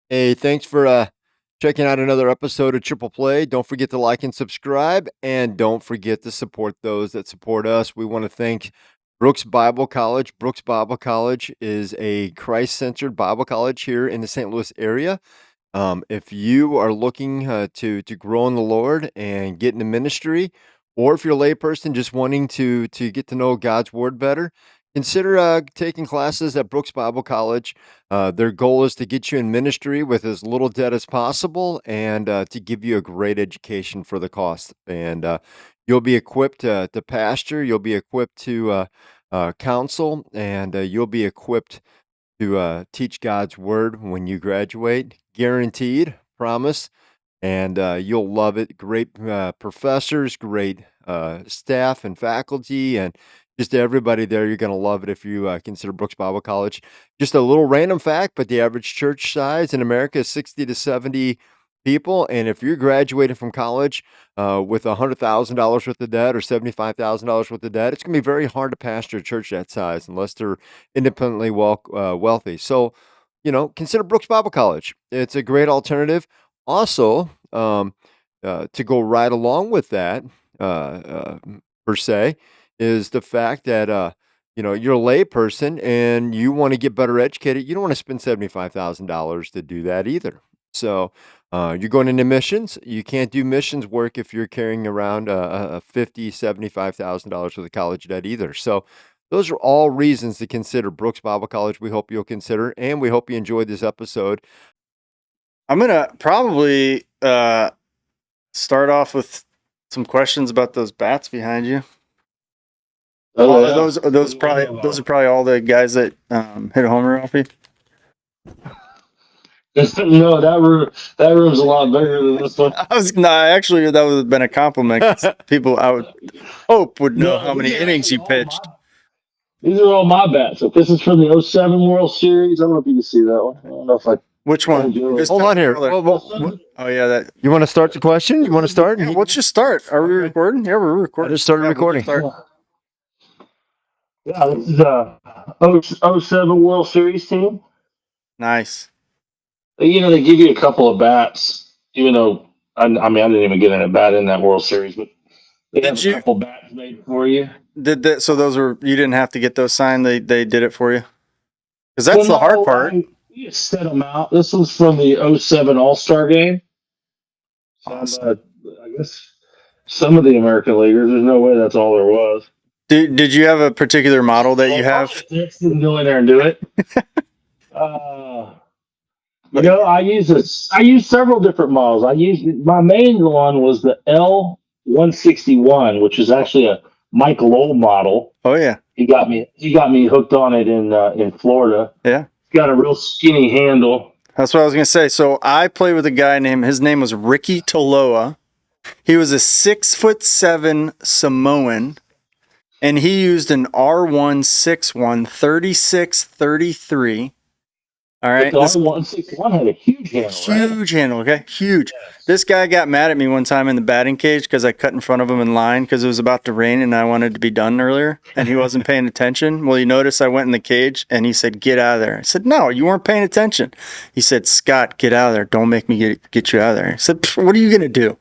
Hey, thanks for checking out another episode of Triple Play. Don't forget to like and subscribe, and don't forget to support those that support us. We want to thank Brookes Bible College. Brookes Bible College is a Christ-centered Bible college here in the St. Louis area. If you are looking to grow in the Lord and get into ministry, or if you're a layperson just wanting to get to know God's Word better, consider taking classes at Brookes Bible College. Their goal is to get you in ministry with as little debt as possible, and to give you a great education for the cost. And you'll be equipped to pastor. You'll be equipped to counsel, and you'll be equipped to teach God's word when you graduate. Guaranteed, promise, and you'll love it. Great professors, great staff and faculty, and just everybody there. You're going to love it if you consider Brookes Bible College. Just a little random fact, but the average church size in America is 60 to 70 people, and if you're graduating from college with $100,000 worth of debt or $75,000 worth of debt, it's going to be very hard to pastor a church that size unless they're independently wealthy. So, consider Brookes Bible College. It's a great alternative. Also, to go right along with that, per se, is the fact that you're a lay person and you want to get better educated. You don't want to spend $75,000 to do that either. So you're going into missions. You can't do missions work if you're carrying around a $75,000 worth of college debt either. So those are all reasons to consider Brookes Bible College. We hope you'll consider, and we hope you enjoyed this episode. I'm gonna probably start off with some questions about those bats behind you. Those are probably all the guys that hit a homer off you. No, that room's a lot bigger than this one. Actually, that would have been a compliment. 'Cause people I would hope would know how many innings you pitched. These are all my bats. If this is from the '07 World Series, I don't know if you can see that one. I don't know if I. Which one? Hold on here. Oh yeah, that. You want to start the question? You want to start? Yeah, let's just start. Are we recording? Yeah, we're recording. I just started recording. Yeah, this is a '07 World Series team. Nice. They give you a couple of bats, even though I didn't even get in a bat in that World Series, but they have a couple bats made for you. So those were, you didn't have to get those signed. They did it for you. Because that's the hard part. You just set them out. This was from the '07 All-Star game. Awesome. I guess some of the American leaguers. There's no way that's all there was. Did you have a particular model that you have? Didn't go in there and do it. I use several different models. My main one was the L161, which is actually a Mike Lowell model. Oh yeah, he got me hooked on it in Florida. Yeah, it's got a real skinny handle. That's what I was gonna say. So I played with a guy his name was Ricky Toloa. He was a 6'7" Samoan, and he used an R161 36-33. All right. The R161 had a huge handle. Huge handle, okay? Huge. This guy got mad at me one time in the batting cage because I cut in front of him in line because it was about to rain and I wanted to be done earlier and he wasn't paying attention. Well, you notice I went in the cage and he said, "Get out of there." I said, "No, you weren't paying attention." He said, "Scott, get out of there. Don't make me get you out of there." I said, "What are you going to do?"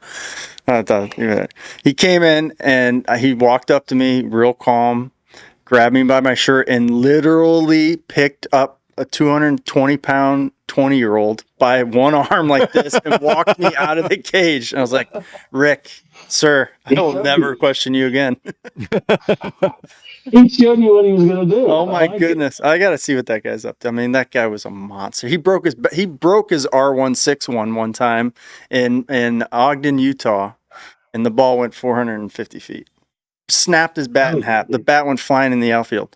He came in and he walked up to me real calm, grabbed me by my shirt and literally picked up a 220-pound 20-year-old by one arm like this and walked me out of the cage. And I was like, "Rick, sir, I will never question you again." He showed you what he was going to do. Oh my goodness. I got to see what that guy's up to. I mean, that guy was a monster. He broke his R161 one time in Ogden, Utah, and the ball went 450 feet. Snapped his bat in half. The bat went flying in the outfield.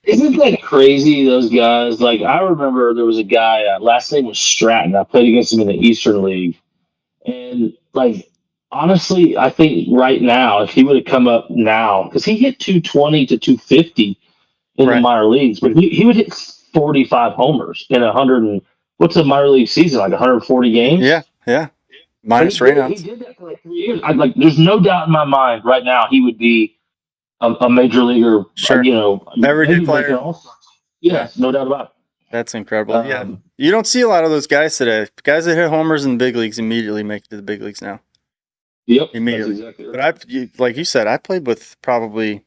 Isn't that crazy, those guys? Like, I remember there was a guy, last name was Stratton. I played against him in the Eastern League. And, honestly, I think right now, if he would have come up now, because he hit 220 to 250 in the minor leagues, but he would hit 45 homers in 100 and, what's a minor league season, 140 games? Yeah. Minus rainouts. He did that for 3 years. There's no doubt in my mind right now he would be a major leaguer, sure. Everyday player. All-star. Yes, no doubt about it. That's incredible. Yeah, you don't see a lot of those guys today. Guys that hit homers in the big leagues immediately make it to the big leagues now. Yep, Immediately. that's exactly right. But like you said, I played with probably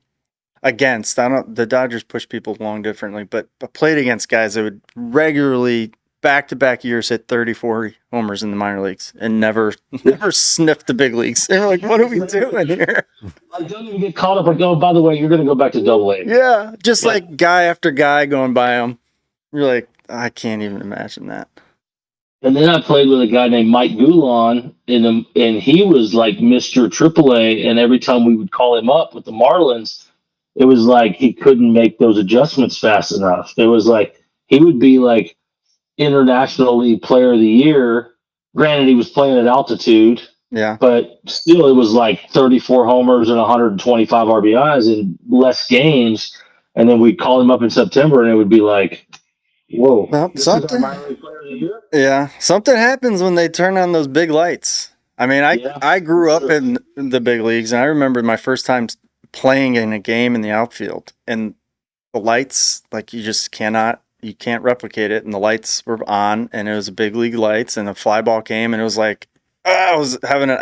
against. The Dodgers push people along differently, but played against guys that would regularly back-to-back years hit 34 homers in the minor leagues and never sniffed the big leagues. They're like, what are we doing here? I don't even get caught up like, oh, by the way, you're going to go back to AA. Yeah, just like guy after guy going by them. You're like, I can't even imagine that. And then I played with a guy named Mike Goulon, and he was like Mr. AAA. And every time we would call him up with the Marlins, it was like he couldn't make those adjustments fast enough. It was like he would be like International League Player of the Year. Granted, he was playing at altitude, Yeah. but still, it was like 34 homers and 125 RBIs in less games. And then we'd call him up in September, and it would be like, whoa, Well, this is our something. minor league player of the year? Yeah, something happens when they turn on those big lights. I mean, Yeah, I grew up sure. in the big leagues, and I remember my first time playing in a game in the outfield, and the lights, like you can't replicate it. And the lights were on, and it was a big league lights, and a fly ball came, and it was like I was having an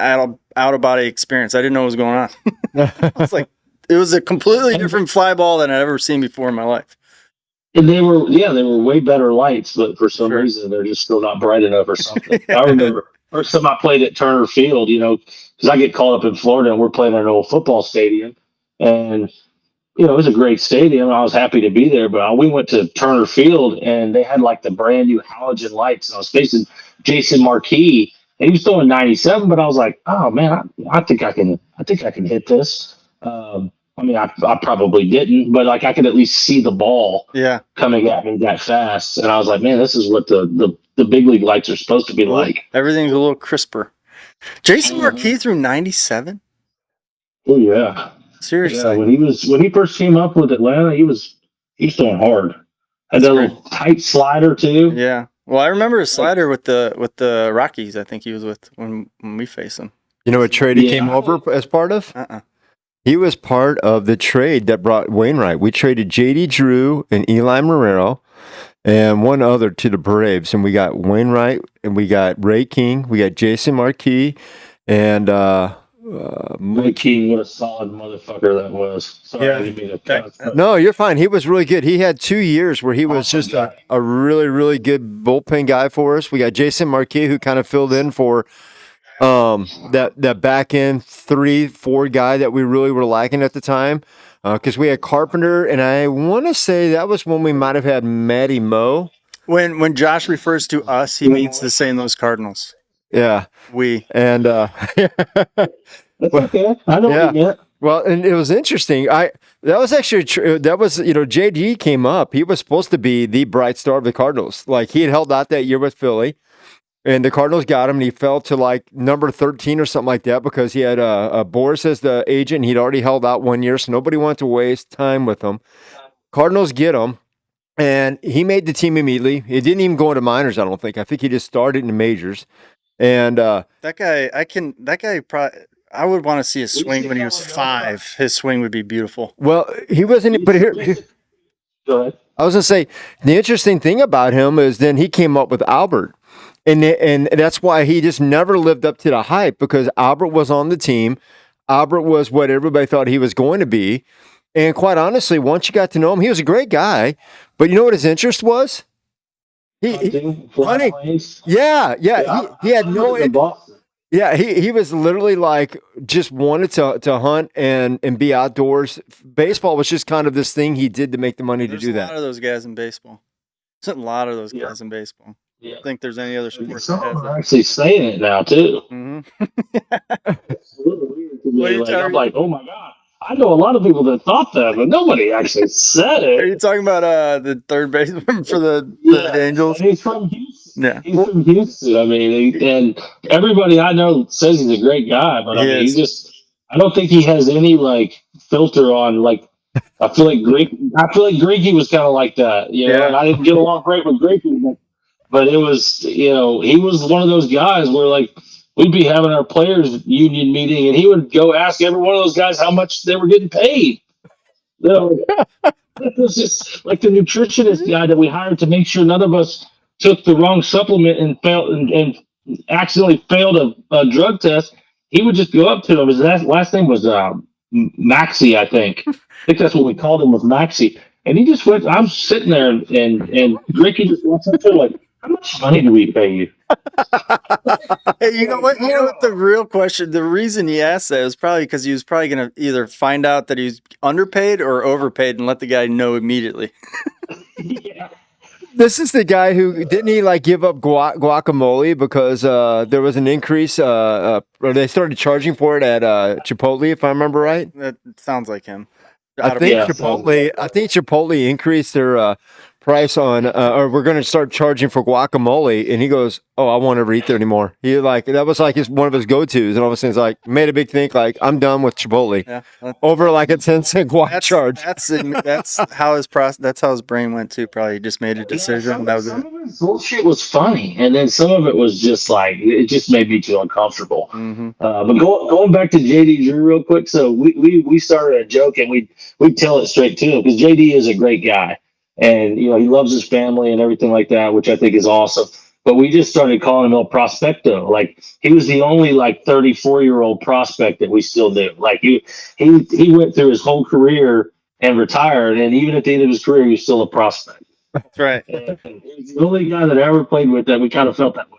out of body experience. I didn't know what was going on. I was like, it was a completely different fly ball than I'd ever seen before in my life. And they were way better lights, but for some Sure. reason they're just still not bright enough or something. Yeah. I remember first time I played at Turner Field, because I get called up in Florida and we're playing at an old football stadium, and it was a great stadium. I was happy to be there, but we went to Turner Field and they had like the brand new halogen lights, and I was facing Jason Marquis, and he was throwing 97, but I was like, oh man, I think I can hit this. I mean, I probably didn't, but like I could at least see the ball Yeah. coming at me that fast, and I was like, man, this is what the big league lights are supposed to be like. Everything's a little crisper. Jason Marquis threw 97. Oh yeah. Seriously. Yeah, when he first came up with Atlanta, he was throwing hard. Had That's that little tight slider too. Yeah. Well, I remember his slider with the Rockies. I think he was with when we faced him. You know what trade he Yeah. came over as part of? Uh-uh. He was part of the trade that brought Wainwright. We traded J.D. Drew and Eli Marrero and one other to the Braves, and we got Wainwright, and we got Ray King, we got Jason Marquis, and Mike King, what a solid motherfucker that was. Sorry, Yeah. I didn't mean to cut. No, you're fine. He was really good. He had 2 years where he was just a really, really good bullpen guy for us. We got Jason Marquis, who kind of filled in for that back end 3-4 guy that we really were lacking at the time, because we had Carpenter, and I want to say that was when we might have had Matty Moe. When Josh refers to us, he means the St. Louis Cardinals. Yeah, We. and That's okay. I know Yeah. what you meant. well, and it was interesting. That was actually JD came up. He was supposed to be the bright star of the Cardinals. Like he had held out that year with Philly. And the Cardinals got him, and he fell to like number 13 or something like that because he had Boris as the agent. He'd already held out 1 year, so nobody wanted to waste time with him. Cardinals get him, and he made the team immediately. He didn't even go into minors, I don't think. I think he just started in the majors. And That guy probably. I would want to see his swing when he was 5. His swing would be beautiful. well, he wasn't. But here, Go ahead. I was gonna say the interesting thing about him is then he came up with Albert. And that's why he just never lived up to the hype, because Albert was on the team. Albert was what everybody thought he was going to be. And quite honestly, once you got to know him, he was a great guy. But you know what his interest was? Hunting, fly hunting. planes. Yeah. He had no. in Boston. Yeah, he was literally like just wanted to hunt and be outdoors. Baseball was just kind of this thing he did to make the money There's to do a lot that. of those guys in baseball. There's a lot of those Yeah. guys in baseball. Yeah. I don't think there's any other sport Some that of has them are that. actually saying it now too. Mm-hmm. It's a little weird to What are me. you Like, talking I'm like, oh my god, I know a lot of people that thought that, but nobody actually said Are it. you talking about the third baseman for the Yeah. Angels? And he's from Houston. Yeah. He's from Houston. I mean, and everybody I know says he's a great guy, but I He mean, is. he just, I don't think he has any like filter on like. I feel like Greeky was kind of like that, Yeah. and I didn't get along great with Greeky, but it was, he was one of those guys where like we'd be having our players union meeting, and he would go ask every one of those guys how much they were getting paid. It was just like the nutritionist guy that we hired to make sure none of us took the wrong supplement and failed and accidentally failed a drug test. He would just go up to him. His last name was Maxie, I think. I think that's what we called him, was Maxie. And he just went. I'm sitting there, and Ricky just walks up to him like, "How much money do we pay you?" Hey, you know what? You know what? The real question, the reason he asked that was probably because he was probably going to either find out that he was underpaid or overpaid and let the guy know immediately. Yeah. This is the guy who didn't he like give up guacamole because there was an increase or they started charging for it at Chipotle, if I remember right. That sounds like him. I Out of- think Yeah. Chipotle increased their price on or we're going to start charging for guacamole, and he goes, "Oh, I won't ever eat there anymore." He like that was like one of his go-tos, and all of a sudden he's like made a big thing like I'm done with Chipotle Yeah, over like a 10-cent guac charge. That's how that's how his brain went too. Probably he just made a decision. That was some it. of his bullshit was funny, and then some of it was just like it just made me feel uncomfortable. Mm-hmm. But going back to JD Drew real quick, so we started a joke and we tell it straight to him because JD is a great guy, and he loves his family and everything like that, which I think is awesome. But we just started calling him El Prospecto. Like he was the only like 34-year-old prospect that we still knew. Like he went through his whole career and retired, and even at the end of his career, he was still a prospect. That's right. And he was the only guy that I ever played with that we kind of felt that way.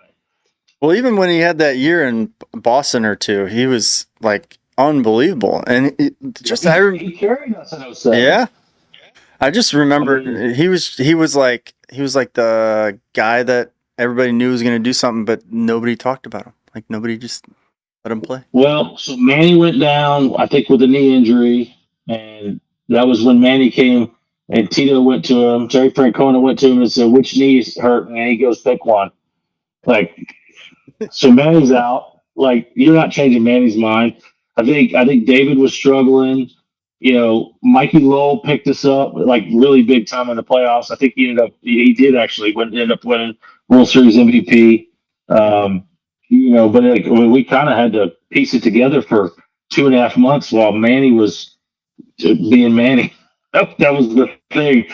Well, even when he had that year in Boston or two, he was like unbelievable, and He carried us in 07. yeah. I just remember he was like the guy that everybody knew was going to do something, but nobody talked about him. Like nobody just let him play. Well, so Manny went down, I think, with a knee injury, and that was when Manny came. And Tito went to him. Terry Francona went to him and said, "Which knee's hurt?" And he goes, "Pick one." Like, so Manny's out. Like, you're not changing Manny's mind. I think David was struggling. Mikey Lowell picked us up like really big time in the playoffs. I think he did actually end up winning World Series MVP. But we kind of had to piece it together for 2.5 months while Manny was being Manny. That was the thing.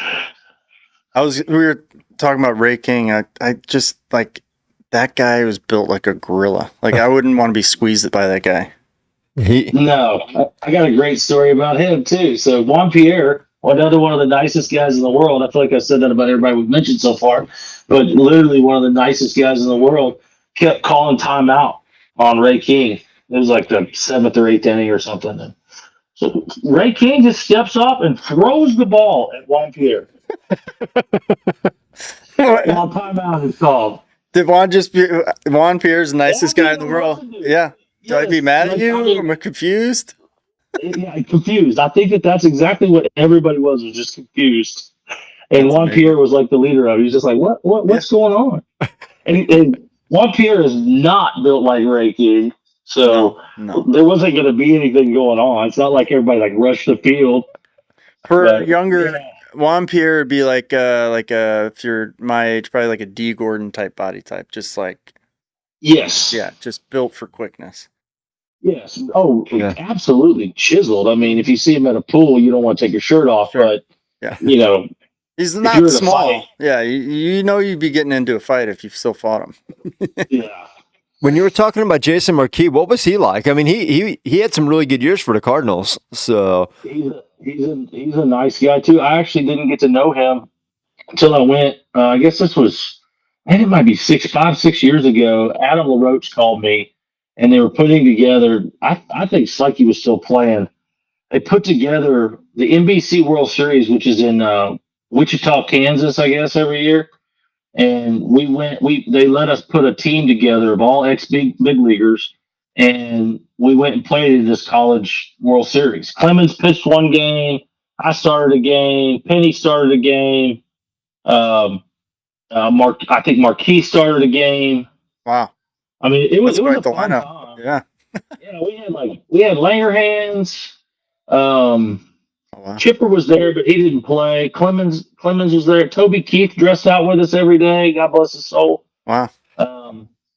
We were talking about Ray King. I just like that guy was built like a gorilla. Like I wouldn't want to be squeezed by that guy. No, I got a great story about him too. So Juan Pierre, another one of the nicest guys in the world. I feel like I said that about everybody we've mentioned so far, but literally one of the nicest guys in the world kept calling timeout on Ray King. It was like the 7th or 8th inning or something. And so Ray King just steps up and throws the ball at Juan Pierre. While timeout is called. Did Juan Pierre's the nicest guy in the world? Yeah. Do I be mad at you? Am I confused? Yeah, confused. I think that's exactly what everybody was just confused. And That's Juan amazing. Pierre was like the leader of it. He was just like, what's going on? And Juan Pierre is not built like Ray King. So No. there wasn't going to be anything going on. It's not like everybody like rushed the field. For But, younger yeah. Juan Pierre would be like if you're my age, probably like a D Gordon type body type. Just like Yes. just built for quickness. Yes. Oh, Yeah. absolutely chiseled. I mean, if you see him at a pool, you don't want to take your shirt off, Sure. but Yeah. if He's you not were to small. fight- Yeah, you'd be getting into a fight if you still fought him. yeah. When you were talking about Jason Marquis, what was he like? I mean, he had some really good years for the Cardinals. So He's a nice guy too. I actually didn't get to know him until I went. I guess this was, and it might be 6 years ago. Adam LaRoche called me, and they were putting together. I think Slikey was still playing. They put together the NBC World Series, which is in Wichita, Kansas, I guess, every year. And we went. They let us put a team together of all ex big leaguers, and we went and played in this college World Series. Clemens pitched one game. I started a game. Penny started a game. I think Marquis started a game. Wow. I mean, it was That's a quite the fun lineup. time. Yeah. Yeah, we had Langerhans. Oh, wow. Chipper was there, but he didn't play. Clemens was there. Toby Keith dressed out with us every day. God bless his soul. Wow.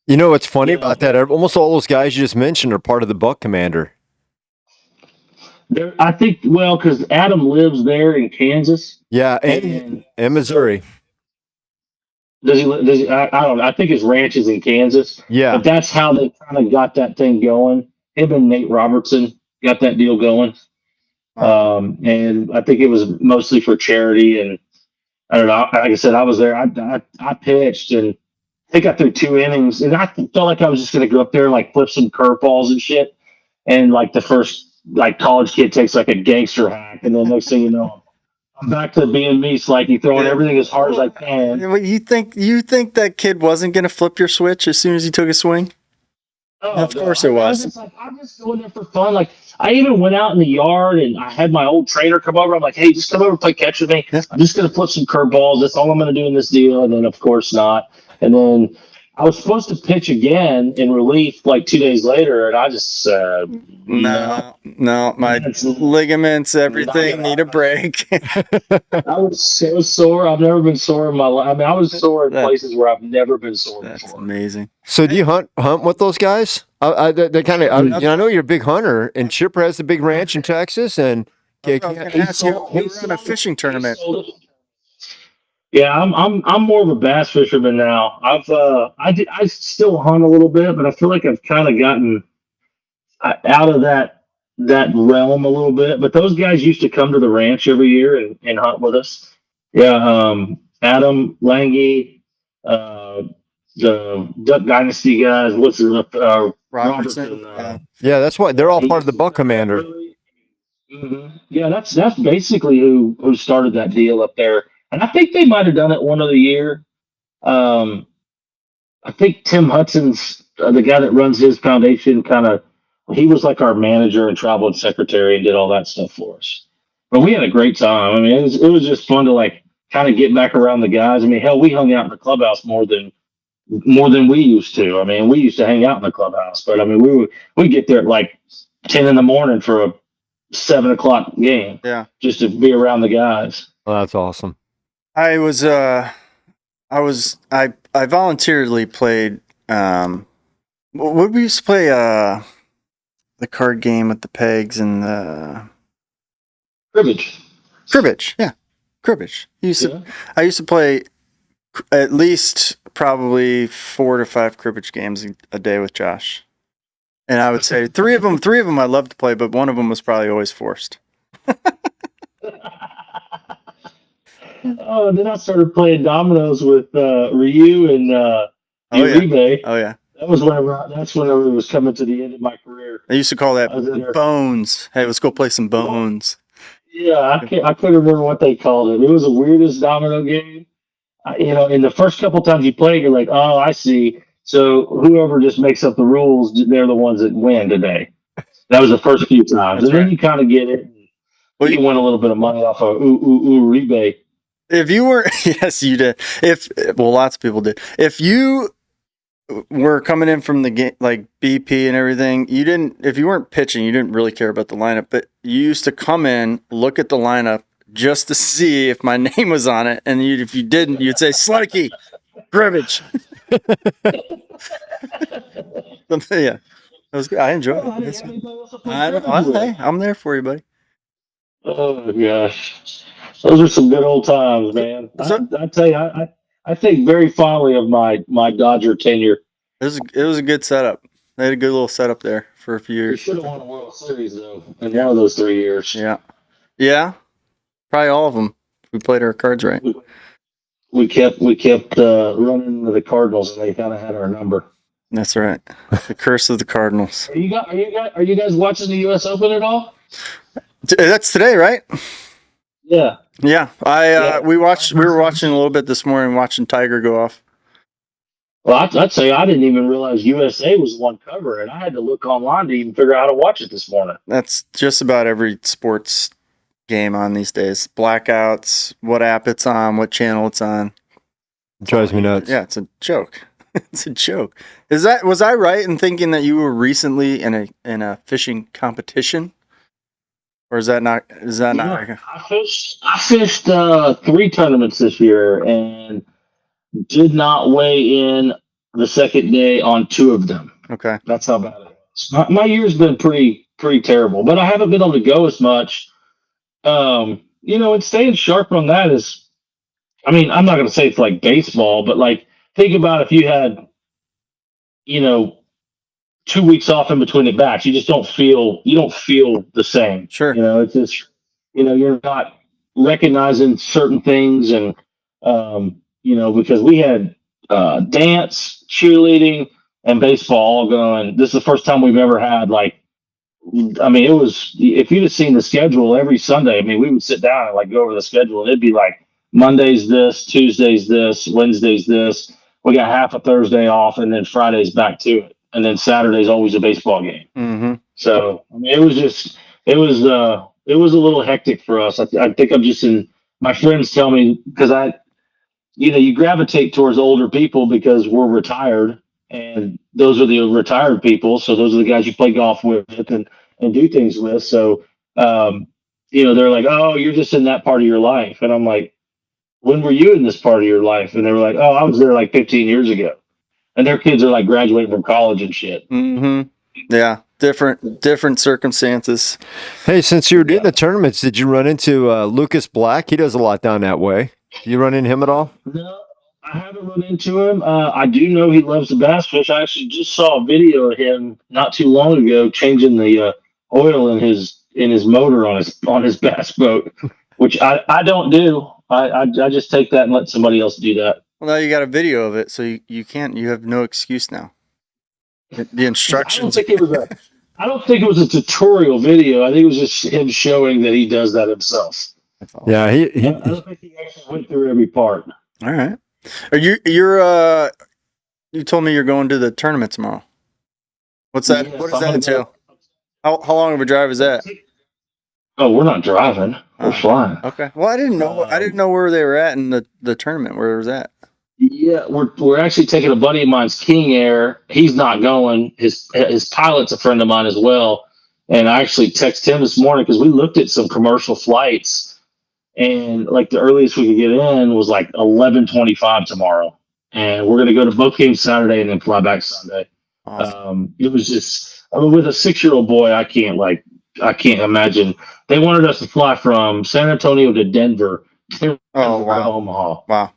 you know what's funny Yeah. about that? Almost all those guys you just mentioned are part of the Buck Commander. I think, well, because Adam lives there in Kansas. Yeah, And and Missouri. does he? Does he? I don't know. I think his ranch is in Kansas, Yeah. but that's how they kind of got that thing going. Him and Nate Robertson got that deal going, and I think it was mostly for charity. And I don't know. Like I said, I was there. I pitched, and I think I threw 2 innings, and I felt like I was just going to go up there and like flip some curveballs and shit. And like the first like college kid takes like a gangster hack, and then next thing you know, I'm back to being me, Slikey, throwing everything as hard as I can. You think that kid wasn't going to flip your switch as soon as he took a swing? Oh, Of course it was. I'm just going there for fun. Like I even went out in the yard and I had my old trainer come over. I'm like, hey, just come over and play catch with me. Yeah. I'm just gonna flip some curveballs. That's all I'm gonna do in this deal. And then of course not. And then I was supposed to pitch again in relief like 2 days later, and I just said No, my ligaments, everything need a break. I was so sore. I've never been sore in my life. I mean, I was sore in places where I've never been sore That's before. amazing. So do you hunt with those guys? They kind of. I know you're a big hunter, and Chipper has a big ranch in Texas, and I was gonna ask you, we were in a fishing tournament. Yeah, I'm more of a bass fisherman now. I still hunt a little bit, but I feel like I've kind of gotten out of that realm a little bit. But those guys used to come to the ranch every year and hunt with us. Yeah, Adam Lange, the Duck Dynasty guys. What's his Robertson. Yeah, that's why they're all part of the Buck Commander. Mm-hmm. Yeah, that's basically who started that deal up there, and I think they might have done it one other year. I think Tim Hudson's the guy that runs his foundation. He was like our manager and travel and secretary and did all that stuff for us. But we had a great time. I mean, it was just fun to like kind of get back around the guys. I mean, hell, we hung out in the clubhouse more than we used to. I mean, we used to hang out in the clubhouse, but I mean, we get there at like 10 in the morning for a 7 o'clock game. Yeah. Just to be around the guys. Oh, that's awesome. I voluntarily played. What we used to play? The card game with the pegs and the cribbage. Yeah, cribbage. I used to play at least probably 4 to 5 cribbage games a day with Josh. And I would say three of them I loved to play, but one of them was probably always forced. Oh, then I started playing dominoes with Ryu and Uribe. Oh yeah. That's whenever it was coming to the end of my career. I used to call that bones. Hey, let's go play some bones. Yeah, I couldn't remember what they called it. It was the weirdest domino game. In the first couple times you play, you're like, oh, I see. So whoever just makes up the rules, they're the ones that win today. That was the first few times. Then you kind of get it. Well, you win a little bit of money off of Uribe. If you were, yes, you did. Lots of people did. If you were coming in from the game, like BP and everything, if you weren't pitching, you didn't really care about the lineup, but you used to come in, look at the lineup just to see if my name was on it. And if you didn't, you'd say, Slutty, cribbage. Yeah. That was good. I enjoyed it. I'm there for you, buddy. Oh gosh, those are some good old times, man. I tell you, I think very fondly of my Dodger tenure. It was a good setup. They had a good little setup there for a few years. We should have won a World Series though in one of those 3 years. Yeah, probably all of them. We played our cards right. We kept running into the Cardinals, and they kind of had our number. That's right. The curse of the Cardinals. Are you guys watching the U.S. Open at all? That's today, right? Yeah. Yeah. We were watching a little bit this morning, watching Tiger go off. Well, I'd say I didn't even realize USA was one covering. I had to look online to even figure out how to watch it this morning. That's just about every sports game on these days. Blackouts, what app it's on, what channel it's on. It drives me nuts. Yeah, it's a joke. It's a joke. Was I right in thinking that you were recently in a fishing competition? Or is that not? I fished 3 tournaments this year and did not weigh in the second day on 2 of them. Okay, that's how bad it was. My year's been pretty pretty terrible. But I haven't been able to go as much. And staying sharp on that is, I mean, I'm not going to say it's like baseball, but like think about if you had, you know, 2 weeks off in between at bats, you don't feel the same. Sure. It's just, you're not recognizing certain things, and because we had dance, cheerleading, and baseball all going. This is the first time we've ever had like. I mean, it was, if you'd have seen the schedule every Sunday, I mean, we would sit down and like go over the schedule, and it'd be like Monday's this, Tuesday's this, Wednesday's this. We got half a Thursday off, and then Friday's back to it. And then Saturday's always a baseball game. Mm-hmm. So, I mean, it was a little hectic for us. I think I'm just my friends tell me, because you gravitate towards older people because we're retired, and those are the retired people. So those are the guys you play golf with and do things with. So, they're like, oh, you're just in that part of your life. And I'm like, when were you in this part of your life? And they were like, oh, I was there like 15 years ago. And their kids are like graduating from college and shit. Mm-hmm. Yeah. Different circumstances. Hey, since you were doing the tournaments, did you run into Lucas Black? He does a lot down that way. Do you run into him at all? No, I haven't run into him. I do know he loves the bass fish. I actually just saw a video of him not too long ago changing the oil in his motor on his bass boat, which I don't do. I just take that and let somebody else do that. Well, now you got a video of it, so you have no excuse now. The instructions. I don't think it was a tutorial video. I think it was just him showing that he does that himself. Yeah, I don't think he actually went through every part. All right. Are you told me you're going to the tournament tomorrow. What's that? Yes, what does that entail? How long of a drive is that? Oh, we're not driving. We're flying. Okay. Well, I didn't know where they were at in the tournament. Where was that? Yeah, we're actually taking a buddy of mine's King Air. He's not going. His pilot's a friend of mine as well. And I actually texted him this morning because we looked at some commercial flights, and like the earliest we could get in was like 11:25 tomorrow. And we're gonna go to both games Saturday and then fly back Sunday. Awesome. It was just, I mean, with a 6-year-old boy, I can't imagine. They wanted us to fly from San Antonio to Denver. To Omaha. Wow.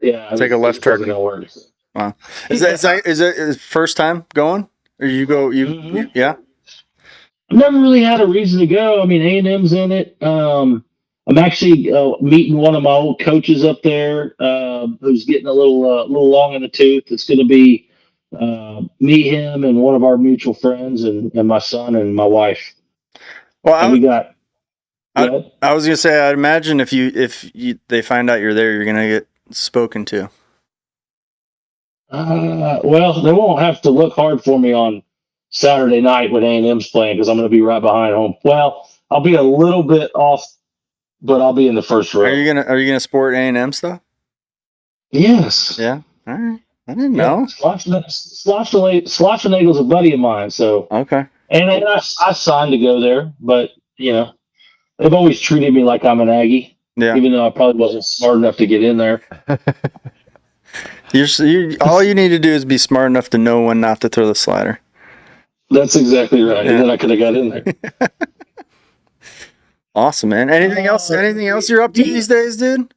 Yeah, take a left turn. Wow. Is it first time going? Or you go? You yeah. I've never really had a reason to go. I mean, A&M's in it. I'm actually meeting one of my old coaches up there who's getting a little long in the tooth. It's going to be me, him, and one of our mutual friends, and my son and my wife. Well, I was gonna say, I'd imagine if they find out you're there, you're gonna get spoken to. Well, they won't have to look hard for me on Saturday night when A&M's playing because I'm going to be right behind home. Well, I'll be a little bit off, but I'll be in the first row. Are you gonna sport A&M stuff? Yes. Yeah. All right. I didn't know. Schlossnagel's a buddy of mine, so okay. And I signed to go there, but they've always treated me like I'm an Aggie. Yeah. Even though I probably wasn't smart enough to get in there. All you need to do is be smart enough to know when not to throw the slider. That's exactly right. Yeah. And then I could have got in there. Awesome, man. Anything else you're up to these days, dude?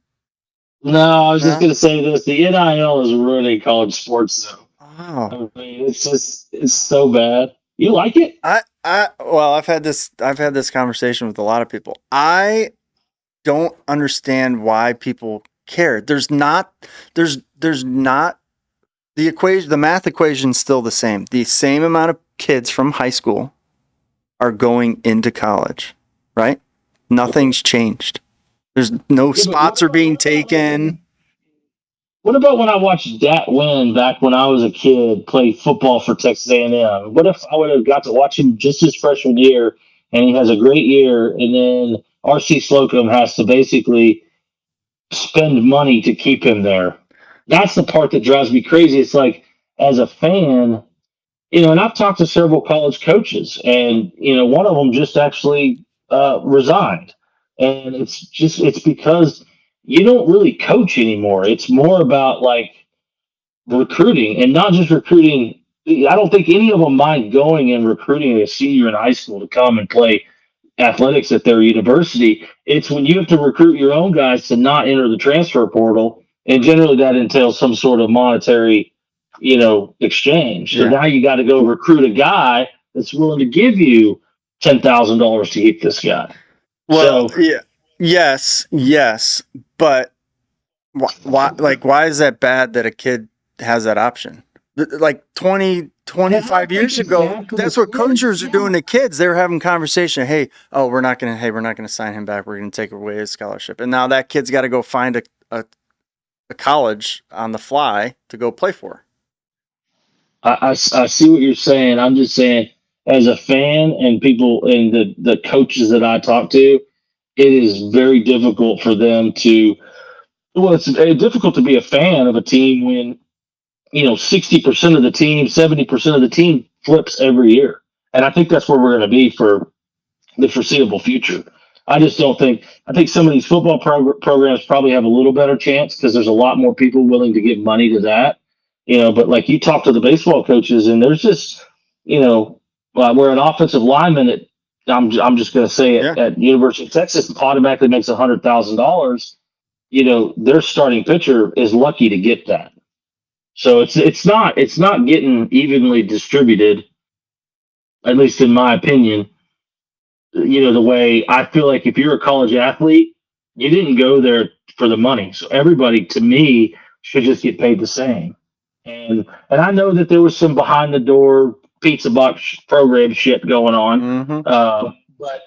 No, I was just going to say this. The NIL is ruining college sports, though. Wow. I mean, it's so bad. You like it? I've had this conversation with a lot of people. I don't understand why people care. There's not the equation. The math equation's still the same. The same amount of kids from high school are going into college, right? Nothing's changed. There's no spots are being taken. What about when I watched Dat Wynn back when I was a kid play football for Texas A&M? What if I would have got to watch him just his freshman year and he has a great year, and then R.C. Slocum has to basically spend money to keep him there? That's the part that drives me crazy. It's like, as a fan, and I've talked to several college coaches, and one of them just actually resigned, and it's because you don't really coach anymore. It's more about like recruiting, and not just recruiting I don't think any of them mind going and recruiting a senior in high school to come and play athletics at their university. It's when you have to recruit your own guys to not enter the transfer portal, and generally that entails some sort of monetary, exchange. So Yeah. now you got to go recruit a guy that's willing to give you $10,000 to keep this guy. Well, So yeah, yes, but why is that bad that a kid has that option? Like 20, 25 years ago, that's what coaches are doing to kids. They were having conversation. Hey, we're not gonna sign him back. We're gonna take away his scholarship. And now that kid's got to go find a college on the fly to go play for. I see what you're saying. I'm just saying, as a fan and people and the coaches that I talk to, it is very difficult for them to. Well, it's difficult to be a fan of a team when 60% of the team, 70% of the team flips every year, and I think that's where we're going to be for the foreseeable future. I just don't think. I think some of these football programs probably have a little better chance because there's a lot more people willing to give money to that. But like you talk to the baseball coaches, and there's just, where an offensive lineman I'm just going to say Yeah. at University of Texas automatically makes $100,000. Their starting pitcher is lucky to get that. So it's not getting evenly distributed, at least in my opinion. The way I feel like if you're a college athlete, you didn't go there for the money. So everybody, to me, should just get paid the same. And I know that there was some behind the door pizza box program shit going on. Mm-hmm. But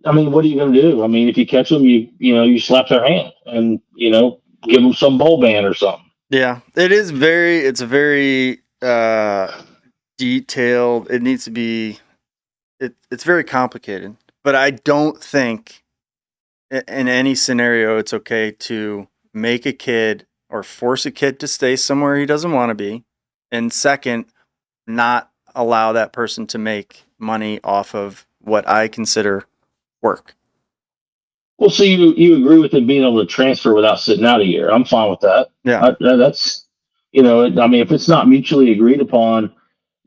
I mean, what are you going to do? I mean, if you catch them, you slap their hand and give them some bowl ban or something. Yeah, it's a very detailed. It needs to be. It's very complicated, but I don't think in any scenario it's okay to make a kid or force a kid to stay somewhere he doesn't want to be, and second, not allow that person to make money off of what I consider work. Well, so you agree with him being able to transfer without sitting out a year? I'm fine with that. Yeah. That's I mean, if it's not mutually agreed upon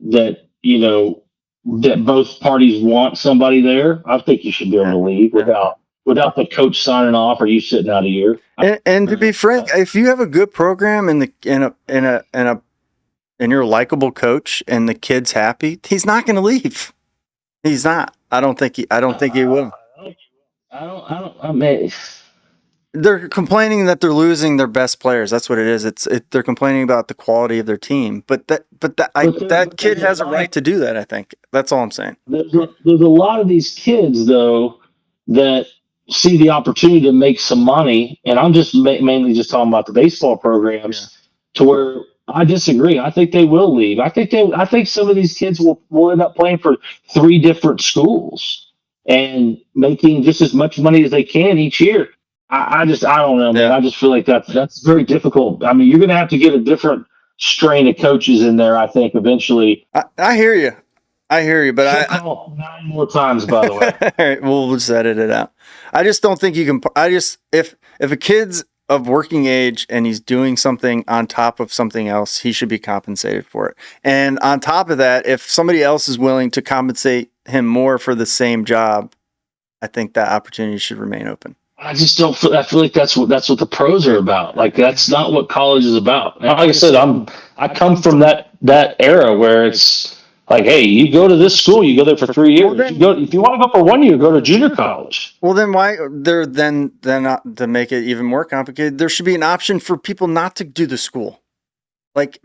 that that both parties want somebody there, I think you should be able to leave without the coach signing off or you sitting out a year. And to be frank, if you have a good program and you're a likable coach and the kid's happy, he's not going to leave. He's not. I don't think he will. I mean, They're complaining that they're losing their best players. That's what it is. They're complaining about the quality of their team. But that kid has a right to do that. I think that's all I'm saying. there's a lot of these kids though that see the opportunity to make some money, and I'm just mainly just talking about the baseball programs, to where I disagree. I think they will leave. I think some of these kids will end up playing for 3 different schools and making just as much money as they can each year. I don't know, man. Yeah. I just feel like that's very difficult. I mean, you're going to have to get a different strain of coaches in there, I think, eventually. I hear you. But Call 9 more times, by the way. all right, we'll just edit it out. I just don't think you can. If a kid's of working age and he's doing something on top of something else, he should be compensated for it. And on top of that, if somebody else is willing to compensate him more for the same job, I think that opportunity should remain open. I just don't feel. I feel like that's what the pros are about. Like that's not what college is about. And like I said, I come from that era where it's like, hey, you go to this school, you go there for 3 years. Well, then- if you want to go for 1 year, go to junior college. Well, then why then not to make it even more complicated? There should be an option for people not to do the school. Like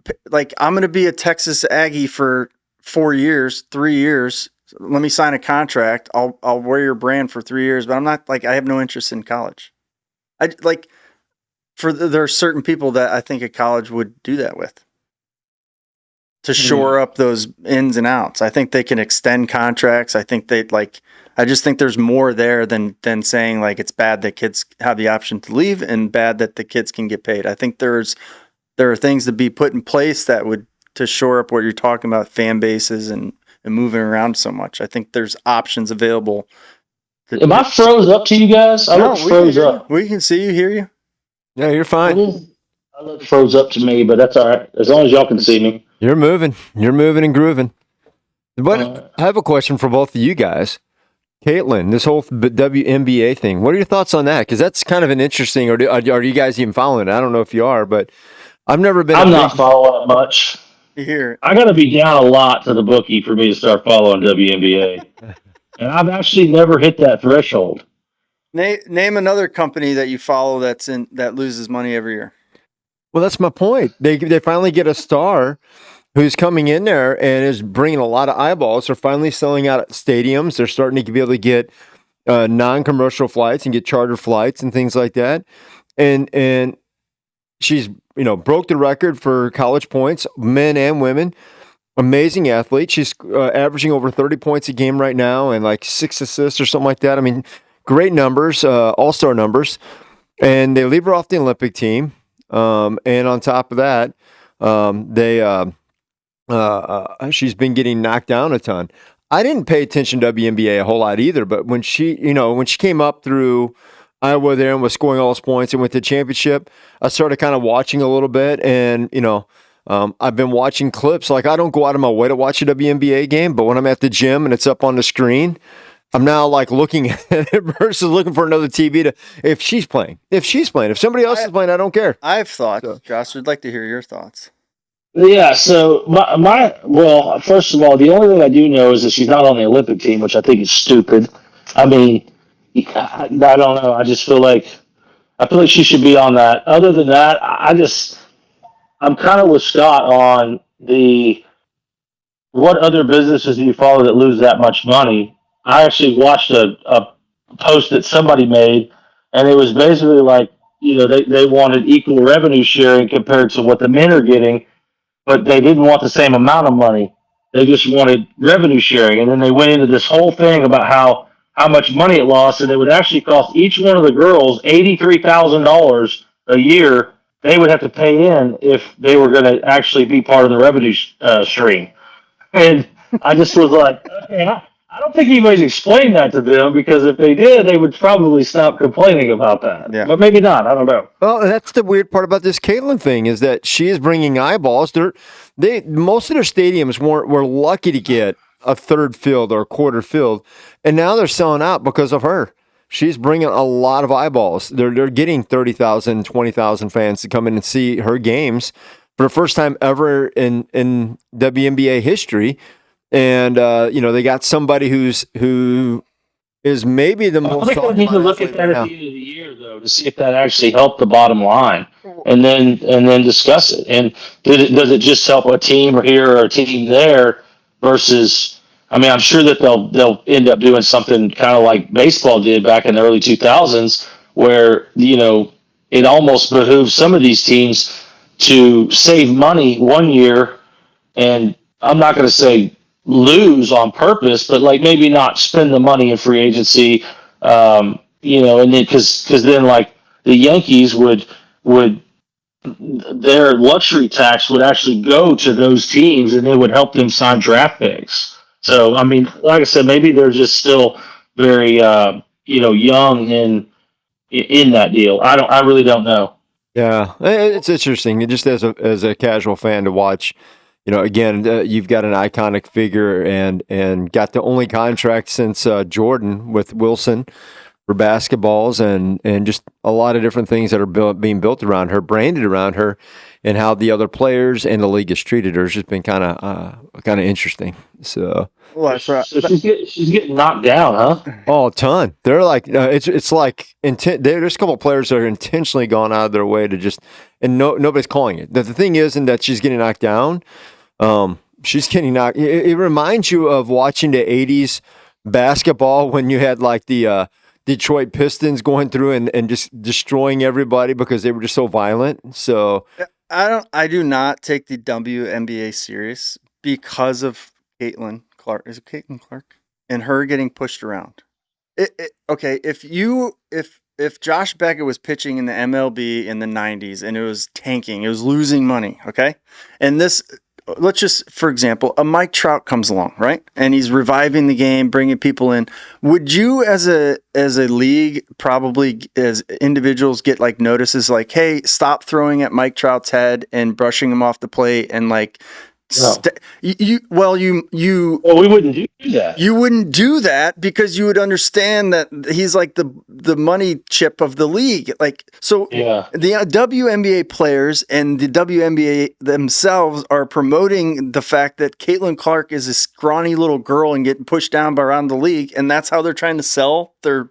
I'm going to be a Texas Aggie for 4 years, 3 years. Let me sign a contract. I'll wear your brand for 3 years, but I'm not I have no interest in college. There are certain people that I think a college would do that with to shore up those ins and outs. I think they can extend contracts. I think I just think there's more there than saying it's bad that kids have the option to leave and bad that the kids can get paid. I think there are things to be put in place that would to shore up what you're talking about, fan bases and moving around so much. I think there's options available. Am I froze up to you guys? I look froze up. We can see you, hear you. Yeah, you're fine. I look froze up to me, but that's all right. As long as y'all can see me. You're moving and grooving. But Uh, I have a question for both of you guys. Caitlin, this whole WNBA thing, what are your thoughts on that? Because that's kind of an interesting, are you guys even following it? I don't know if you are, but I've never been I'm a not big. following it much. Here, I got to be down a lot to the bookie for me to start following WNBA, and I've actually never hit that threshold. name another company that you follow that loses money every year. Well, that's my point. They finally get a star who's coming in there and is bringing a lot of eyeballs. They're finally selling out at stadiums. They're starting to be able to get non-commercial flights and get charter flights and things like that. And she's broke the record for college points, men and women. Amazing athlete. She's averaging over 30 points a game right now and like 6 assists or something like that. I mean, great numbers, all-star numbers. And they leave her off the Olympic team. And on top of that, she's been getting knocked down a ton. I didn't pay attention to WNBA a whole lot either, but when she came up through Iowa there and was scoring all those points and went to championship, I started kind of watching a little bit, and I've been watching clips. Like I don't go out of my way to watch a WNBA game, but when I'm at the gym and it's up on the screen, I'm now like looking at it versus looking for another TV to if she's playing. If somebody else is playing, I don't care. I have thoughts, So. Josh. I'd like to hear your thoughts. Yeah, so well, first of all, the only thing I do know is that she's not on the Olympic team, which I think is stupid. I mean, I don't know. I feel like she should be on that. Other than that, I'm kind of with Scott on the what other businesses do you follow that lose that much money. I actually watched a post that somebody made, and it was basically like they wanted equal revenue sharing compared to what the men are getting, but they didn't want the same amount of money. They just wanted revenue sharing, and then they went into this whole thing about how much money it lost, and it would actually cost each one of the girls $83,000 a year. They would have to pay in if they were going to actually be part of the revenue stream. And I just was like, okay, I don't think anybody's explained that to them because if they did, they would probably stop complaining about that. Yeah. But maybe not. I don't know. Well, that's the weird part about this Caitlin thing is that she is bringing eyeballs. Most of their stadiums were lucky to get a third field or a quarter field, and now they're selling out because of her. She's bringing a lot of eyeballs. They're getting 30,000, 20,000 fans to come in and see her games for the first time ever in WNBA history. And they got somebody who is maybe the I most. think we need to look at that right at the end of the year, though, to see if that actually helped the bottom line, and then discuss it. And does it just help a team here or a team there versus? I mean, I'm sure that they'll end up doing something kind of like baseball did back in the early 2000s, where it almost behooves some of these teams to save money one year, and I'm not going to say lose on purpose, but like maybe not spend the money in free agency, and then because then like the Yankees would their luxury tax would actually go to those teams, and it would help them sign draft picks. So I mean, like I said, maybe they're just still very young in that deal. I really don't know. Yeah, it's interesting. Just as a casual fan to watch, again, you've got an iconic figure and got the only contract since Jordan with Wilson for basketballs and just a lot of different things that are being built around her, branded around her, and how the other players and the league has treated her has just been kind of interesting. So. Well, that's right. So she's getting knocked down, huh? Oh, a ton. They're like it's like there's a couple of players that are intentionally gone out of their way to just and nobody's calling it. The thing isn't that she's getting knocked down. She's getting knocked. It reminds you of watching the '80s basketball when you had like the Detroit Pistons going through and just destroying everybody because they were just so violent. So I do not take the WNBA serious because of Caitlin Clark. Is it Caitlin Clark? And her getting pushed around. Okay, if Josh Beckett was pitching in the MLB in the 90s and it was tanking, it was losing money, okay? And this let's just, for example, a Mike Trout comes along, right? And he's reviving the game, bringing people in. Would you, as a league, probably as individuals, get like notices like, hey, stop throwing at Mike Trout's head and brushing him off the plate and like, No. well, we wouldn't do that. you wouldn't do that because you would understand that he's like the money chip of the league. Like, so Yeah. the WNBA players and the WNBA themselves are promoting the fact that Caitlin Clark is a scrawny little girl and getting pushed down by around the league. And that's how they're trying to sell their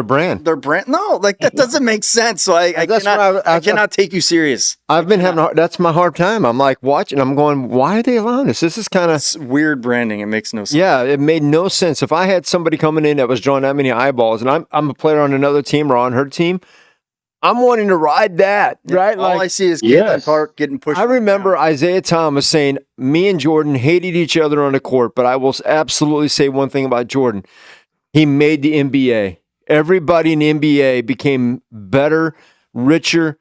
brand. No, like that doesn't make sense. So I cannot take you serious. I've been that's my hard time. I'm like watching, I'm going, why are they allowing this? This is kind of weird branding. It makes no sense. Yeah, it made no sense. If I had somebody coming in that was drawing that many eyeballs, and I'm a player on another team or on her team, I'm wanting to ride that, right? All I see is Caitlin Clark getting pushed. I remember Isaiah Thomas saying, me and Jordan hated each other on the court, but I will absolutely say one thing about Jordan. He made the NBA. Everybody in the NBA became better, richer,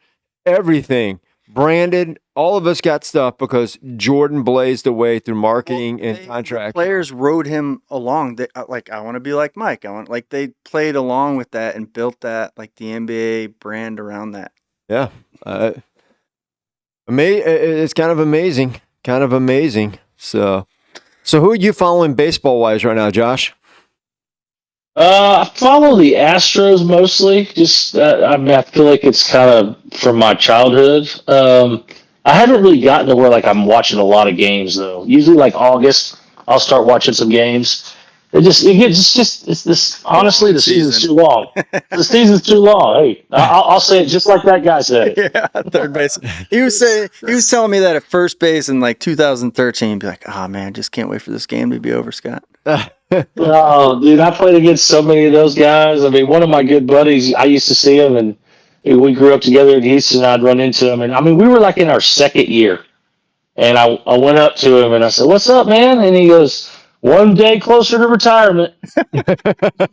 everything. Branded. All of us got stuff because Jordan blazed the way through marketing and contract. Players rode him along. They, like, I want to be like Mike. They played along with that and built that, like the NBA brand around that. Yeah. It's kind of amazing. So who are you following baseball-wise right now, Josh? I follow the Astros mostly. Just, I feel like it's kind of from my childhood. I haven't really gotten to where like I'm watching a lot of games though. Usually like August, I'll start watching some games. It's this. Honestly, the season's too long. The season's too long. Hey, I'll say it just like that guy said. Yeah, third base. He was telling me that at first base in like 2013. Be like, oh man, just can't wait for this game to be over, Scott. Oh, dude, I played against so many of those guys. I mean, one of my good buddies, I used to see him, and we grew up together in Houston, and I'd run into him. And, I mean, we were like in our second year. And I went up to him, and I said, what's up, man? And he goes, one day closer to retirement.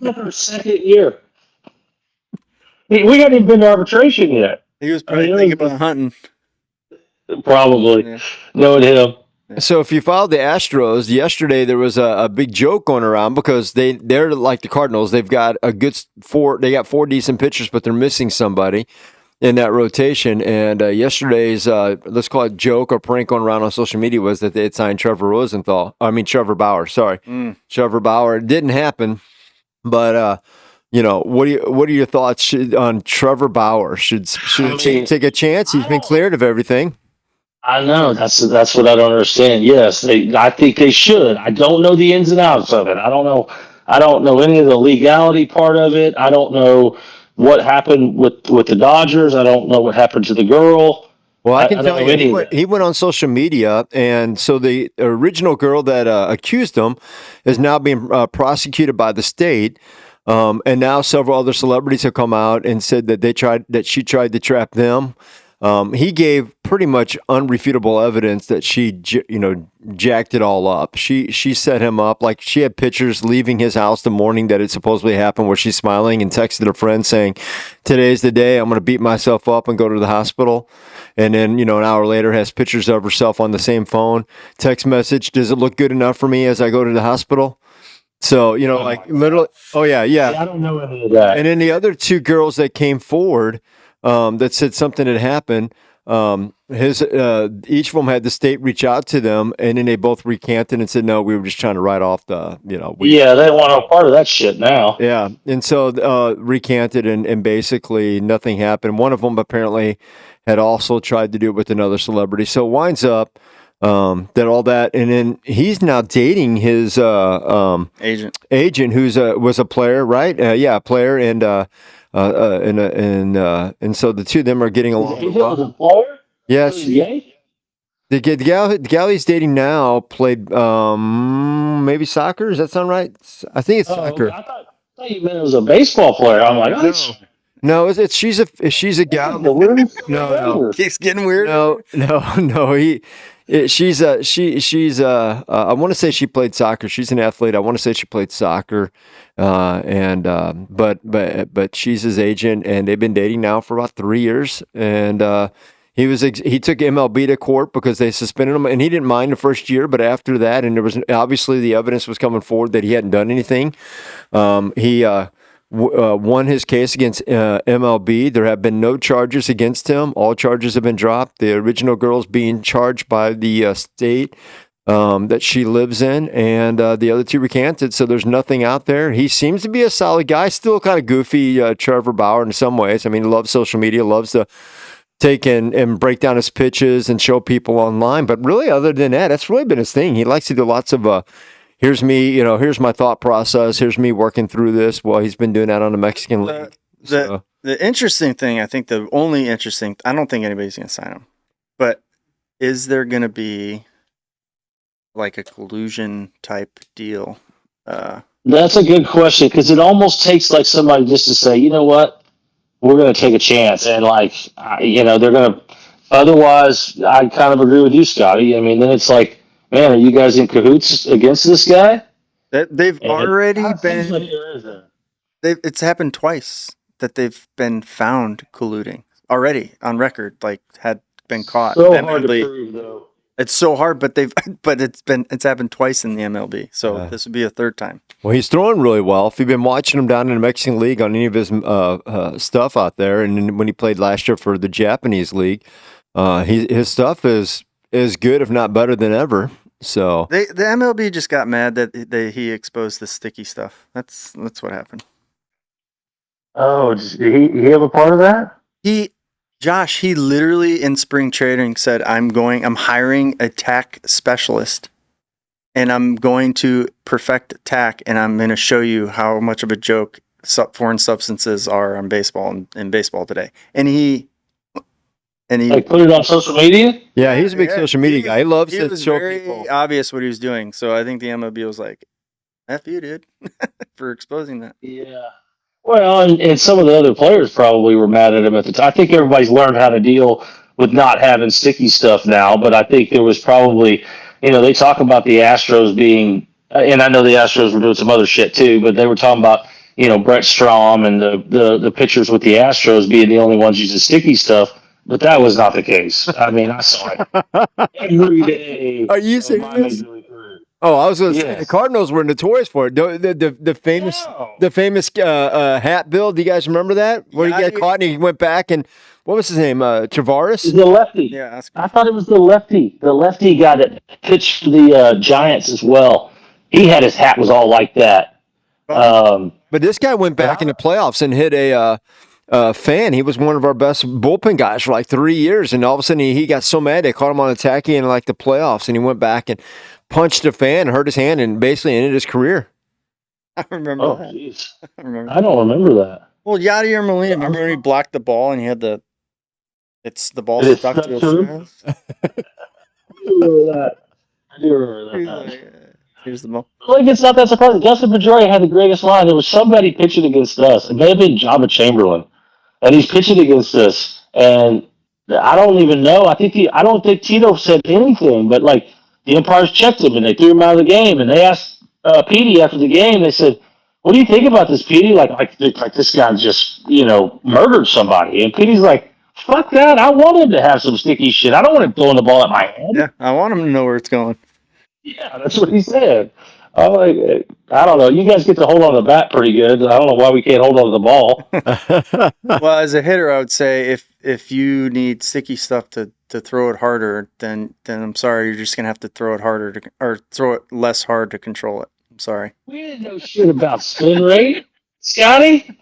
Our second year. We hadn't even been to arbitration yet. He was probably thinking about hunting. Probably. Yeah. Knowing him. So if you followed the Astros, yesterday there was a big joke going around because they're like the Cardinals. They've got they got four decent pitchers, but they're missing somebody in that rotation. And yesterday's, let's call it joke or prank going around on social media was that they had signed Trevor Bauer. Sorry. Trevor Bauer. It didn't happen, but what are your thoughts on Trevor Bauer? Should take a chance? He's been cleared of everything. I know that's what I don't understand. Yes, I think they should. I don't know the ins and outs of it. I don't know any of the legality part of it. I don't know what happened with the Dodgers. I don't know what happened to the girl. Well, I can tell you, he went on social media, and so the original girl that accused him is now being prosecuted by the state. And now several other celebrities have come out and said that she tried to trap them. He gave pretty much unrefutable evidence that she, jacked it all up. She set him up. Like she had pictures leaving his house the morning that it supposedly happened where she's smiling and texted a friend saying, today's the day I'm going to beat myself up and go to the hospital. And then, an hour later has pictures of herself on the same phone. Text message, does it look good enough for me as I go to the hospital? So, literally, oh yeah. I don't know any of that. And then the other two girls that came forward, that said something had happened. Each of them had the state reach out to them, and then they both recanted and said, "No, we were just trying to write off the, they want no part of that shit now." Yeah, and so recanted, and basically nothing happened. One of them apparently had also tried to do it with another celebrity. So it winds up that all that, and then he's now dating his agent, who's was a player, right? A player, and so the two of them are getting along. He was a player? Yes. The gal he's dating now played maybe soccer. Does that sound right? I think it's soccer. I thought you meant it was a baseball player. I'm like, no, she's a gal. No, keeps getting weird. No. She's I want to say she played soccer. She's an athlete. I want to say she played soccer, but she's his agent, and they've been dating now for about 3 years. And He took MLB to court because they suspended him, and he didn't mind the first year, but after that, and there was obviously the evidence was coming forward that he hadn't done anything. He won his case against MLB. There have been no charges against him. All charges have been dropped. The original girl's being charged by the state that she lives in, and the other two recanted, so there's nothing out there. He seems to be a solid guy, still kind of goofy, Trevor Bauer in some ways. I mean, he loves social media, loves to take and break down his pitches and show people online. But really, other than that, that's really been his thing. He likes to do lots of, here's me, here's my thought process. Here's me working through this. Well, he's been doing that on the Mexican League. The interesting thing, I think the only interesting, I don't think anybody's going to sign him. But is there going to be like a collusion type deal? That's a good question, because it almost takes like somebody just to say, you know what? We're going to take a chance, and they're going to. Otherwise, I kind of agree with you, Scotty. I mean, then it's like, man, are you guys in cahoots against this guy? They've And already it seems like been. there is a- It's happened twice that they've been found colluding already on record. Like had been caught. So in hard to MLB. prove, though. It's so hard, but it's happened twice in the MLB. So this would be a third time. Well, he's throwing really well. If you've been watching him down in the Mexican League on any of his stuff out there, and then when he played last year for the Japanese League, his stuff is good, if not better than ever. So The MLB just got mad that he exposed the sticky stuff. That's what happened. Oh, did he have a part of that? Josh, he literally in spring training said, I'm hiring a tack specialist and I'm going to perfect tack and I'm going to show you how much of a joke foreign substances are on baseball and in baseball today. And he Like put it on social media? yeah, he's a big social media guy. He loves it to was show very people. obvious what he was doing. So I think the MLB was like, F you, dude, for exposing that. Yeah. Well, and some of the other players probably were mad at him at the time. I think everybody's learned how to deal with not having sticky stuff now, but I think there was probably, they talk about the Astros being, and I know the Astros were doing some other shit too, but they were talking about, Brett Strom and the pitchers with the Astros being the only ones using sticky stuff, but that was not the case. I mean, I saw it every day. Are you of my serious? Major League career. Oh, I was going to say Yes. the Cardinals were notorious for it. The famous No. the famous hat bill. Do you guys remember that? Where Yeah, he got caught and he went back and what was his name? Tavares. The lefty. Yeah, I thought it was the lefty. The lefty guy that pitched for the Giants as well. He had his hat was all like that. But this guy went back in the playoffs and hit a fan. He was one of our best bullpen guys for like 3 years, and all of a sudden he got so mad they caught him on attack in like the playoffs, and he went back and punched a fan, hurt his hand, and basically ended his career. I remember Oh, that. jeez. I remember. I don't remember that. Well, Yadier Molina, remember when he blocked the ball and he had the ball Did it stuck stuck to his to him? hands? I do remember that. I do remember He's that. like, here's the ball. Like, it's not that surprising. Dustin Pedroia had the greatest line. There was somebody pitching against us. It may have been Jabba Chamberlain. And he's pitching against us. And I don't even know. I don't think Tito said anything, but like the umpires checked him and they threw him out of the game. And they asked Petey after the game, they said, what do you think about this, Petey? Like this guy just, murdered somebody. And Petey's like, fuck that. I want him to have some sticky shit. I don't want him throwing the ball at my head. Yeah, I want him to know where it's going. Yeah, that's what he said. I'm like, I don't know. You guys get to hold on to the bat pretty good. I don't know why we can't hold on to the ball. Well, as a hitter, I would say if you need sticky stuff to throw it harder, then I'm sorry, you're just gonna have to throw it harder or throw it less hard to control it. I'm sorry. We didn't know shit about spin rate, Scotty.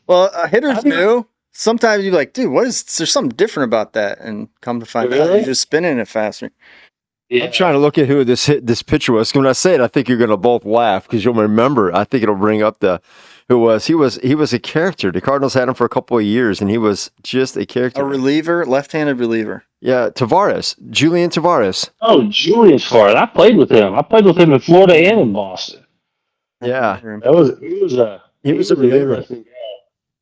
Well, hitters I mean- do. Sometimes you're like, dude, there's something different about that, and come to find out, Really? you're just spinning it faster. Yeah. I'm trying to look at who this pitcher was. When I say it, I think you're going to both laugh because you'll remember. I think it'll bring up who was. He was a character. The Cardinals had him for a couple of years, and he was just a character. A reliever, left-handed reliever. Yeah, Tavares, Julian Tavares. Oh, Julian Ford. I played with him. I played with him in Florida and in Boston. Yeah. He was a reliever. interesting guy.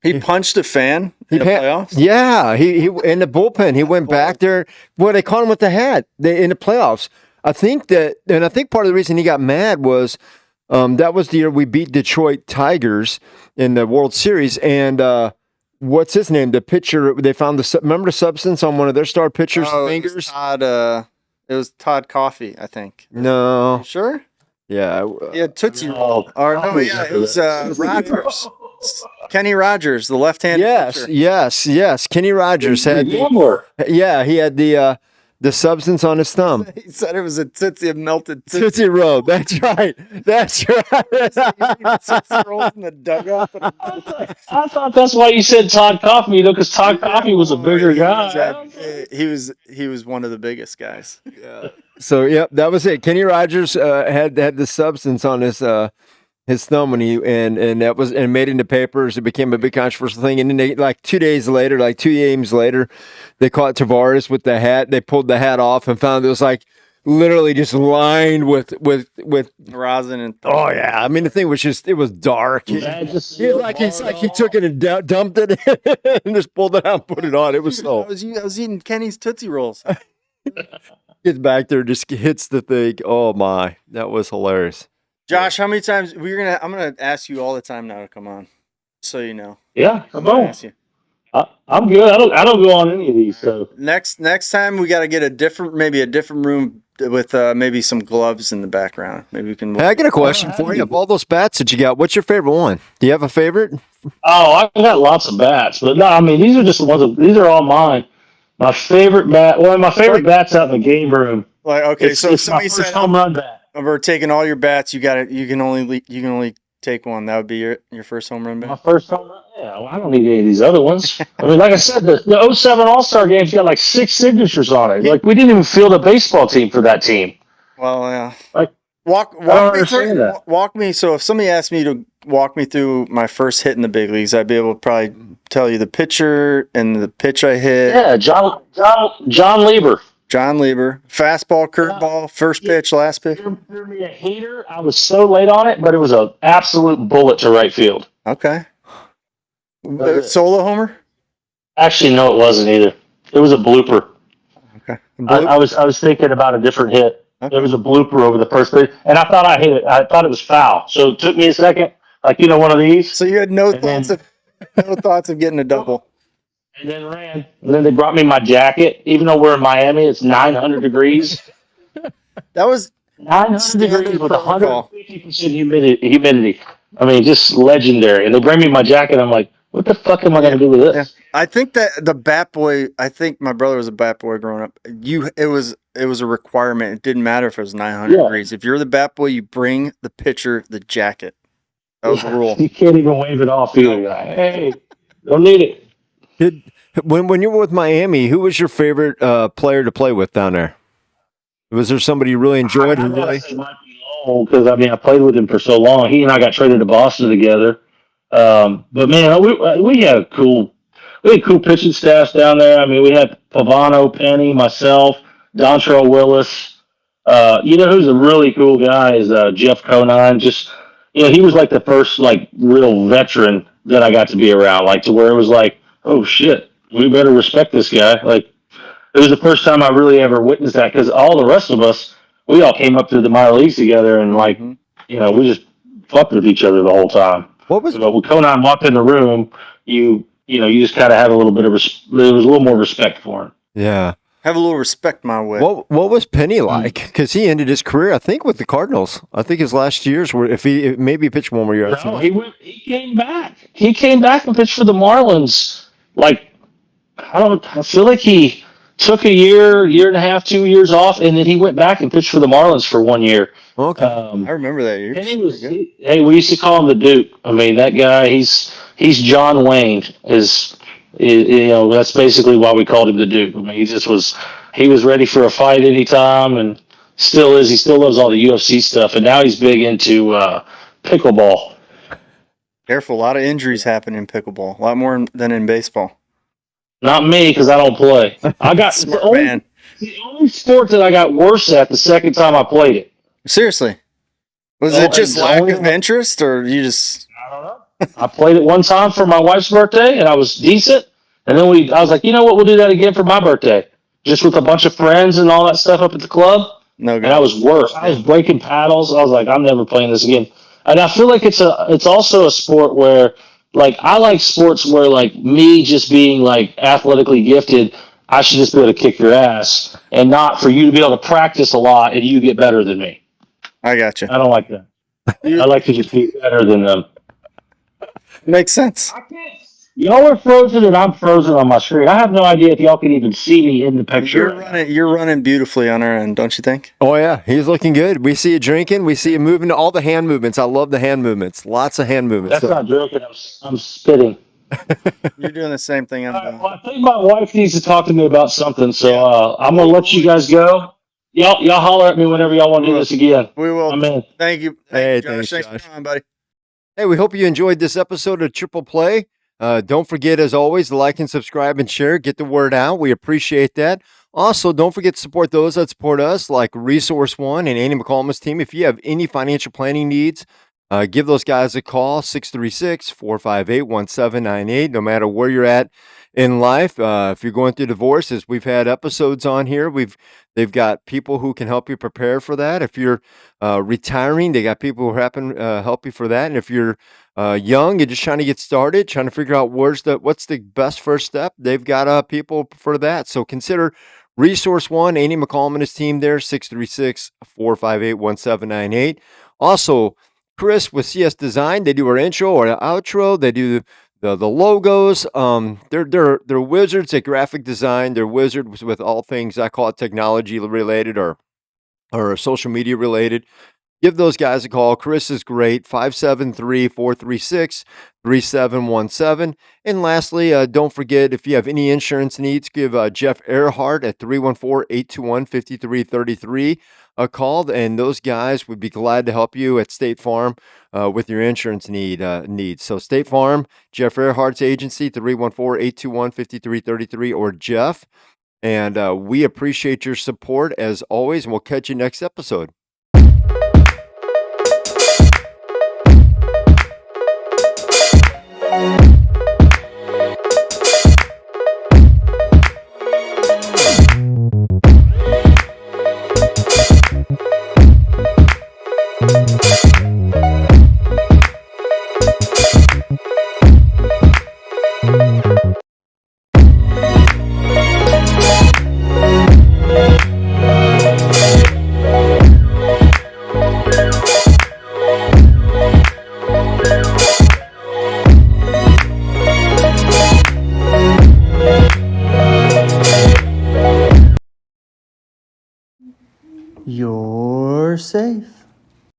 He punched a fan in the playoffs. Yeah, he in the bullpen. He went back there. Well, they caught him with the hat in the playoffs. I think part of the reason he got mad was that was the year we beat Detroit Tigers in the World Series, and what's his name? The pitcher, they found remember the substance on one of their star pitchers' fingers? It was Todd Coffey, I think. No. You sure? Yeah. Yeah, Tootsie Roll. Or no, yeah, it was Rogers. Kenny Rogers, the left-handed pitcher. Yes. Kenny Rogers had he had the substance on his thumb. He said it was a melted Tootsie Roll. That's right. That's right. Tootsie Rolls in the dugout. I thought that's why you said Todd Coffey, because Todd Coffey was a bigger guy. He was one of the biggest guys. Yeah. So yep, that was it. Kenny Rogers had the substance on his thumb when that was made into papers. It became a big controversial thing. And then they, like 2 days later, like 2 games later, they caught Tavares with the hat. They pulled the hat off and found it was like literally just lined with rosin and oh yeah. I mean the thing was just it was dark. It's like he took it and dumped it and just pulled it out and put it on. It was so. I was eating Kenny's Tootsie Rolls. Gets back there, just hits the thing. Oh my, that was hilarious. Josh, how many times I'm gonna ask you all the time now to come on, so you know. Yeah, come I'm on. ask you. I'm good. I don't go on any of these. So Next time we got to get a different room with maybe some gloves in the background. Maybe we can. Hey, I got a question for you. Of all those bats that you got, what's your favorite one? Do you have a favorite? I got lots of bats, but no, I mean these are just the ones. These are all mine. My favorite bat. Well, my favorite bat's out in the game room. Like okay, so it's my first home run bat. We're taking all your bats. You got it. You can only take one. That would be your first home run bat. My first home run. Yeah, well, I don't need any of these other ones. I mean, like I said, the 07 All-Star game's got like 6 signatures on it. Like we didn't even field a baseball team for that team. Well, yeah. Like walk me through that. Walk me. So if somebody asked me to walk me through my first hit in the big leagues, I'd be able to probably tell you the pitcher and the pitch I hit. Yeah, John Lieber. John Lieber, fastball, curveball, first pitch, last pitch. You're me a hater. I was so late on it, but it was an absolute bullet to right field. Okay. Solo homer? Actually, no, it wasn't either. It was a blooper. Okay. I was thinking about a different hit. Okay. There was a blooper over the first pitch, and I thought I hit it. I thought it was foul. So it took me a second, like one of these. So you had no thoughts of getting a double. And then ran. And then they brought me my jacket. Even though we're in Miami, it's 900 degrees. That was 900 degrees with 150% humidity. I mean, just legendary. And they bring me my jacket. I'm like, what the fuck am I going to do with this? Yeah. I think that the bat boy. I think my brother was a bat boy growing up. It was a requirement. It didn't matter if it was 900 degrees. If you're the bat boy, you bring the pitcher the jacket. That was the rule. You can't even wave it off either. You're like, hey, don't need it. When you were with Miami, who was your favorite player to play with down there? Was there somebody you really enjoyed? Because I played with him for so long. He and I got traded to Boston together. But man, we had cool pitching staffs down there. I mean, we had Pavano, Penny, myself, Dontrell Willis. Who's a really cool guy is Jeff Conine. Just he was like the first like real veteran that I got to be around, like to where it was like, oh shit, we better respect this guy. Like it was the first time I really ever witnessed that because all the rest of us, we all came up through the minor leagues together and like, we just fucked with each other the whole time. What was when Conan walked in the room, you just kind of had a little bit of there was a little more respect for him. Yeah. Have a little respect my way. What was Penny like? Because he ended his career, I think, with the Cardinals. I think his last years were if he maybe pitched one more year. No, he came back. He came back and pitched for the Marlins. Like I feel like he took a year and a half, 2 years off, and then he went back and pitched for the Marlins for 1 year. Okay, I remember that year. And we used to call him the Duke. I mean, that guy, he's John Wayne. That's basically why we called him the Duke. I mean, he was ready for a fight anytime, and still is. He still loves all the UFC stuff, and now he's big into pickleball. Careful, a lot of injuries happen in pickleball, a lot more than in baseball. Not me, because I don't play. I got Smart the only sport that I got worse at the second time I played it. Seriously, was it just lack of interest, or you just? I don't know. I played it one time for my wife's birthday, and I was decent. And then I was like, you know what? We'll do that again for my birthday, just with a bunch of friends and all that stuff up at the club. No, good. And I was worse. I was breaking paddles. I was like, I'm never playing this again. And I feel like it's also a sport where Like I like sports where like me just being like athletically gifted, I should just be able to kick your ass, and not for you to be able to practice a lot and you get better than me. I got you. I don't like that. I You like to just be better than them. makes sense. I can't. Y'all are frozen and I'm frozen on my screen. I have no idea if y'all can even see me in the picture. You're running beautifully on our end, don't you think? Oh yeah, he's looking good. We see you drinking. We see you moving. All the hand movements. I love the hand movements. Lots of hand movements. That's not joking. I'm spitting. You're doing the same thing I'm All right, doing. well, I think my wife needs to talk to me about something, so Yeah. I'm gonna let you guys go. Y'all holler at me whenever y'all want to do this again. We will. I'm in. Thank you. Hey, Josh. thanks, Thanks Josh. for coming, buddy. Hey, we hope you enjoyed this episode of Triple Play. Don't forget, as always, to like and subscribe and share. Get the word out. We appreciate that. Also, don't forget to support those that support us, like Resource One and Andy McCallum's team. If you have any financial planning needs, give those guys a call, 636-458-1798, no matter where you're at in life. If you're going through divorces, we've had episodes on here. They've got people who can help you prepare for that. If you're retiring, they got people who happen help you for that. And if you're young and just trying to get started, trying to figure out what's the best first step, they've got people for that. So consider Resource One, Andy McCallum and his team there, 636-458-1798. Also, Chris with CS Design, they do our intro or outro. They do the logos. They're wizards at graphic design. They're wizards with all things, I call it technology related or social media related. Give those guys a call. Chris is great, 573-436-3717. And lastly, don't forget, if you have any insurance needs, give Jeff Earhart at 314-821-5333 a call, and those guys would be glad to help you at State Farm with your insurance needs. So State Farm, Jeff Earhart's agency, 314-821-5333, or Jeff. And we appreciate your support as always, and we'll catch you next episode. You're safe.